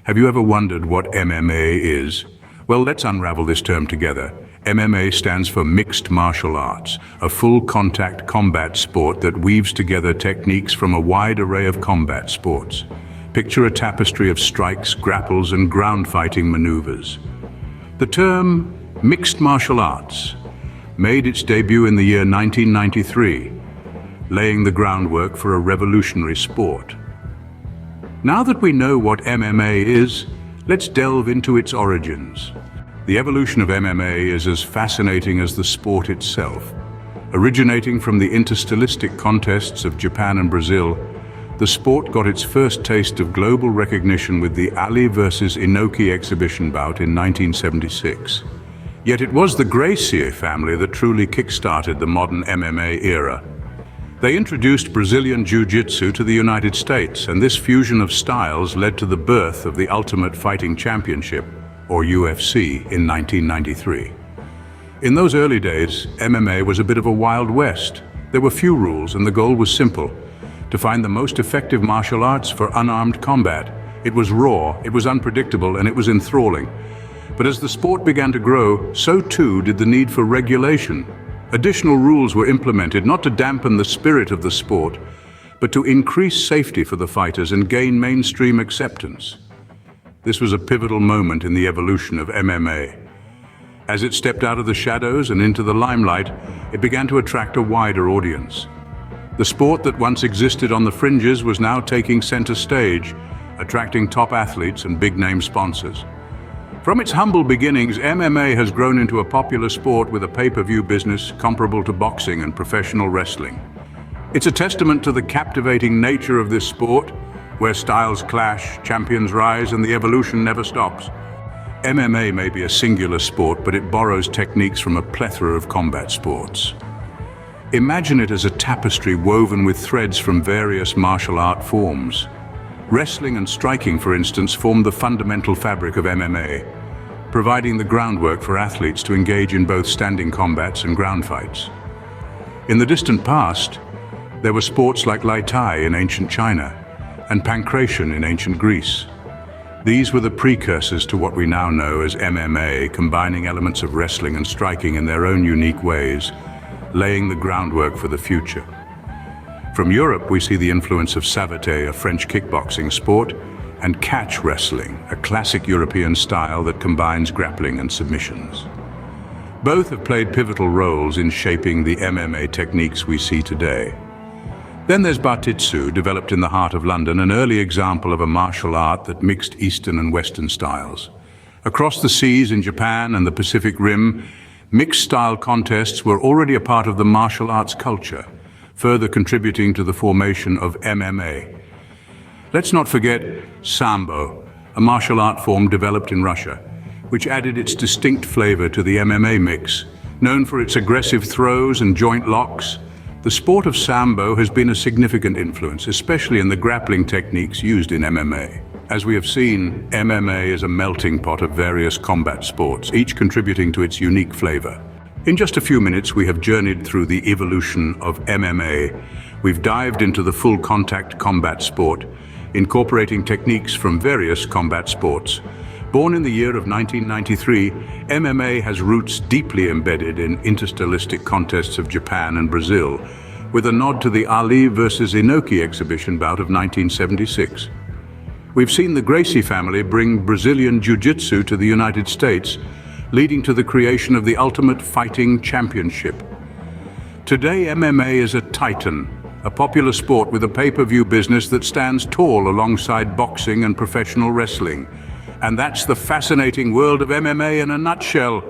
Have you ever wondered what MMA is? Well, let's unravel this term together. MMA stands for Mixed Martial Arts, a full-contact combat sport that weaves together techniques from a wide array of combat sports. Picture a tapestry of strikes, grapples, and ground fighting maneuvers. The term Mixed Martial Arts made its debut in the year 1993, laying the groundwork for a revolutionary sport. Now that we know what MMA is, let's delve into its origins. The evolution of MMA is as fascinating as the sport itself. Originating from the interstylistic contests of Japan and Brazil, the sport got its first taste of global recognition with the Ali versus Inoki exhibition bout in 1976. Yet it was the Gracie family that truly kick-started the modern MMA era. They introduced Brazilian Jiu-Jitsu to the United States, and this fusion of styles led to the birth of the Ultimate Fighting Championship, or UFC, in 1993. In those early days, MMA was a bit of a Wild West. There were few rules, and the goal was simple: to find the most effective martial arts for unarmed combat. It was raw, it was unpredictable, and it was enthralling. But as the sport began to grow, so too did the need for regulation. Additional rules were implemented not to dampen the spirit of the sport, but to increase safety for the fighters and gain mainstream acceptance. This was a pivotal moment in the evolution of MMA. As it stepped out of the shadows and into the limelight, it began to attract a wider audience. The sport that once existed on the fringes was now taking center stage, attracting top athletes and big-name sponsors. From its humble beginnings, MMA has grown into a popular sport with a pay-per-view business comparable to boxing and professional wrestling. It's a testament to the captivating nature of this sport, where styles clash, champions rise, and the evolution never stops. MMA may be a singular sport, but it borrows techniques from a plethora of combat sports. Imagine it as a tapestry woven with threads from various martial art forms. Wrestling and striking, for instance, form the fundamental fabric of MMA, providing the groundwork for athletes to engage in both standing combats and ground fights. In the distant past, there were sports like Lai Tai in ancient China and pankration in ancient Greece. These were the precursors to what we now know as MMA, combining elements of wrestling and striking in their own unique ways, laying the groundwork for the future. From Europe, we see the influence of savate, a French kickboxing sport, and catch wrestling, a classic European style that combines grappling and submissions. Both have played pivotal roles in shaping the MMA techniques we see today. Then there's Bartitsu, developed in the heart of London, an early example of a martial art that mixed Eastern and Western styles. Across the seas in Japan and the Pacific Rim, mixed-style contests were already a part of the martial arts culture, further contributing to the formation of MMA. Let's not forget Sambo, a martial art form developed in Russia, which added its distinct flavor to the MMA mix. Known for its aggressive throws and joint locks, the sport of Sambo has been a significant influence, especially in the grappling techniques used in MMA. As we have seen, MMA is a melting pot of various combat sports, each contributing to its unique flavor. In just a few minutes, we have journeyed through the evolution of MMA. We've dived into the full contact combat sport, incorporating techniques from various combat sports. Born in the year of 1993, MMA has roots deeply embedded in interstylistic contests of Japan and Brazil, with a nod to the Ali versus Inoki exhibition bout of 1976. We've seen the Gracie family bring Brazilian Jiu-Jitsu to the United States, leading to the creation of the Ultimate Fighting Championship. Today, MMA is a titan, a popular sport with a pay-per-view business that stands tall alongside boxing and professional wrestling. And that's the fascinating world of MMA in a nutshell.